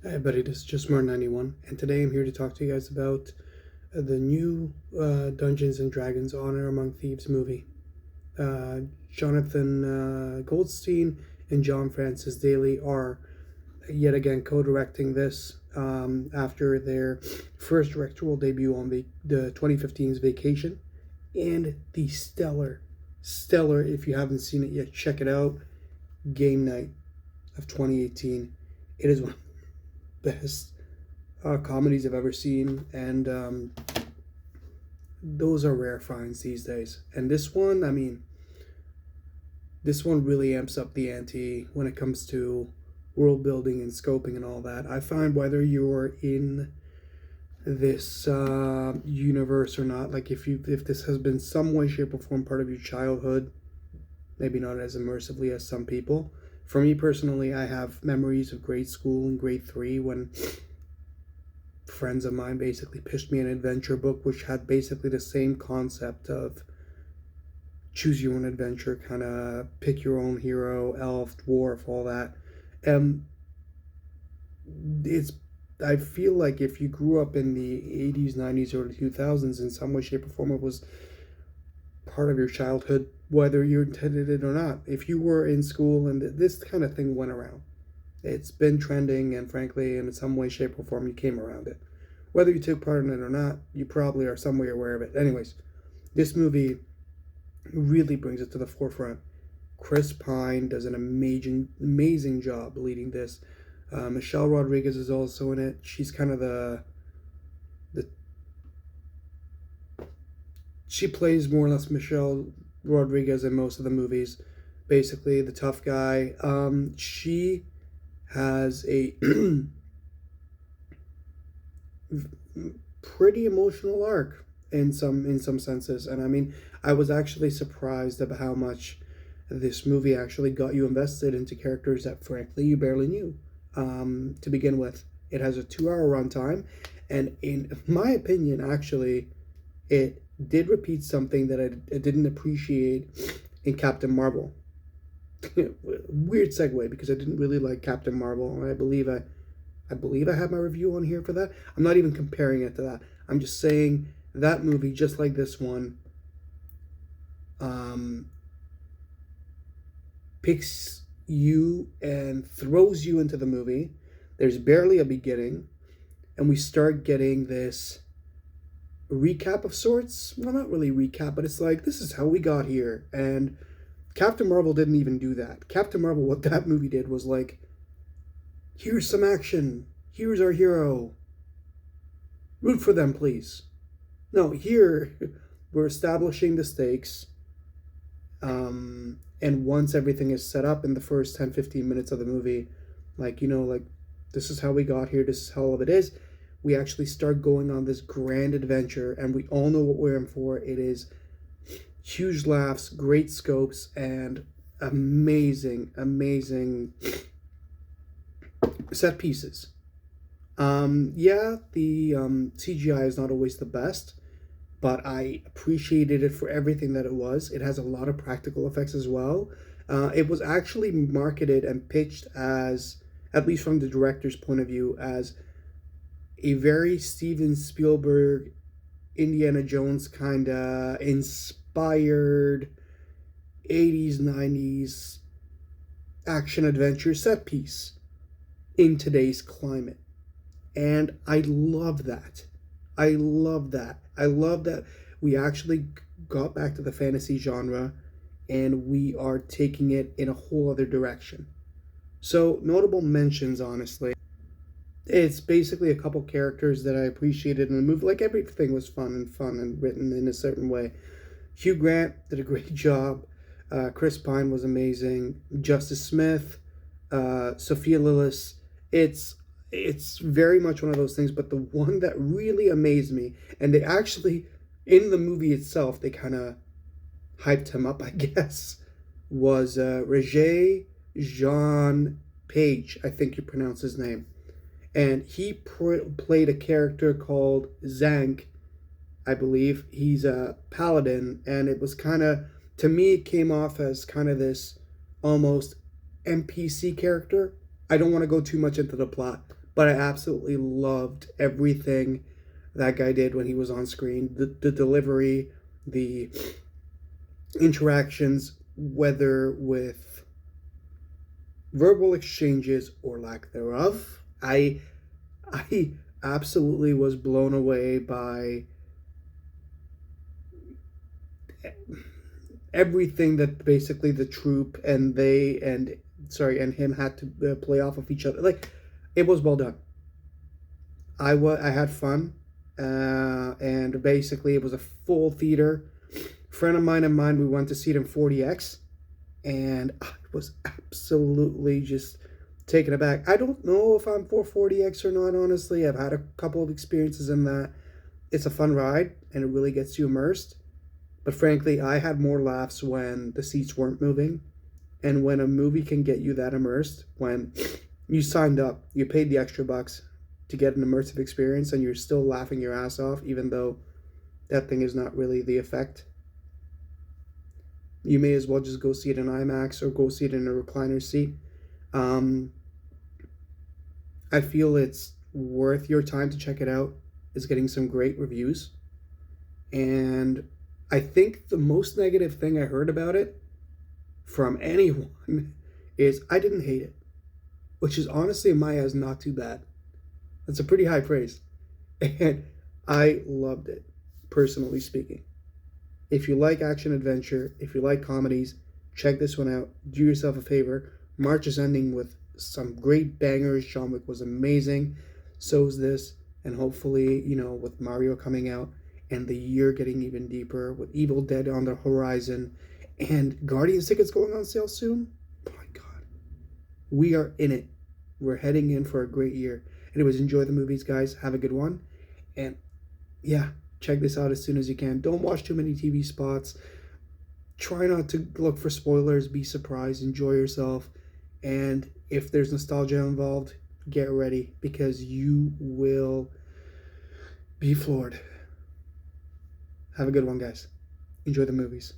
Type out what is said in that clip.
Hi, everybody. This is just More 91, and today I'm here to talk to you guys about the new Dungeons and Dragons Honor Among Thieves movie. Uh, Jonathan Goldstein and John Francis Daly are yet again co-directing this after their first directorial debut on the 2015's Vacation, and the stellar, if you haven't seen it yet, check it out, Game Night of 2018. It is one of the best comedies I've ever seen, and those are rare finds these days. And this one really amps up the ante when it comes to world building and scoping and all that. I find whether you're in this universe or not, like if this has been some way, shape, or form part of your childhood, maybe not as immersively as some people. For me personally, I have memories of grade school and grade three when friends of mine basically pitched me an adventure book which had basically the same concept of choose your own adventure, kind of pick your own hero, elf, dwarf, all that. And it's I feel like if you grew up in the 80s, 90s, or 2000s in some way, shape, or form, it was part of your childhood, whether you intended it or not. If you were in school and this kind of thing went around, it's been trending, and frankly, in some way, shape, or form, you came around it. Whether you took part in it or not, you probably are some way aware of it. Anyways, this movie really brings it to the forefront. Chris Pine does an amazing job leading this. Michelle Rodriguez is also in it. She's kind of the she plays more or less Michelle Rodriguez in most of the movies. Basically, the tough guy. She has a pretty emotional arc in some senses, and I was actually surprised about how much this movie actually got you invested into characters that frankly you barely knew to begin with. It has a 2 hour runtime, and in my opinion, actually, it did repeat something that I didn't appreciate in Captain Marvel. Weird segue because I didn't really like Captain Marvel, and I believe I have my review on here for that. I'm not even comparing it to that. I'm just saying that movie, just like this one, um, picks you and throws you into the movie. There's barely a beginning, and we start getting this recap of sorts. Well, not really recap, but it's like, this is how we got here. And Captain Marvel didn't even do that. Captain Marvel, what that movie did was like, here's some action. Here's our hero. Root for them, please. No, here we're establishing the stakes. And once everything is set up in the first 10, 15 minutes of the movie, like this is how we got here, this is how all of it is, we actually start going on this grand adventure, and we all know what we're in for. It is huge laughs, great scopes, and amazing set pieces. Yeah, the CGI is not always the best, but I appreciated it for everything that it was. It has a lot of practical effects as well. It was actually marketed and pitched as, at least from the director's point of view, as a very Steven Spielberg, Indiana Jones kind of inspired 80s, 90s action adventure set piece in today's climate. And I love that. I love that. I love that we actually got back to the fantasy genre and we are taking it in a whole other direction. So, notable mentions, honestly. It's basically a couple characters that I appreciated in the movie. Like, everything was fun and written in a certain way. Hugh Grant did a great job. Chris Pine was amazing. Justice Smith, Sophia Lillis. It's very much one of those things, but the one that really amazed me, and they actually, in the movie itself, they kind of hyped him up, I guess, was Roger Jean Page, I think you pronounce his name. And he played a character called Zank, I believe. He's a paladin, and it was kind of, to me, it came off as kind of this almost NPC character. I don't want to go too much into the plot, but I absolutely loved everything that guy did when he was on screen. The delivery, the interactions, whether with verbal exchanges or lack thereof. I absolutely was blown away by everything that basically the troop and they and sorry and him had to play off of each other. Like, it was well done. I had fun, and basically it was a full theater. Friend of mine and mine, we went to see it in 40x, and I was absolutely just taken aback. I don't know if I'm for 40x or not. Honestly, I've had a couple of experiences in that. It's a fun ride and it really gets you immersed. But frankly, I had more laughs when the seats weren't moving. And when a movie can get you that immersed, when you signed up, you paid the extra bucks to get an immersive experience, and you're still laughing your ass off, even though that thing is not really the effect, you may as well just go see it in IMAX or go see it in a recliner seat. Um, I feel it's worth your time to check it out. It's getting some great reviews. And I think the most negative thing I heard about it from anyone is I didn't hate it, which is honestly in my eyes not too bad. That's a pretty high praise. And I loved it, personally speaking. If you like action adventure, if you like comedies, check this one out. Do yourself a favor. March is ending with some great bangers. John Wick was amazing. So is this. And hopefully, with Mario coming out and the year getting even deeper, with Evil Dead on the horizon and Guardians tickets going on sale soon. Oh my God. We are in it. We're heading in for a great year. Anyways, enjoy the movies, guys. Have a good one. And yeah, check this out as soon as you can. Don't watch too many TV spots. Try not to look for spoilers. Be surprised. Enjoy yourself. And if there's nostalgia involved, get ready because you will be floored. Have a good one, guys. Enjoy the movies.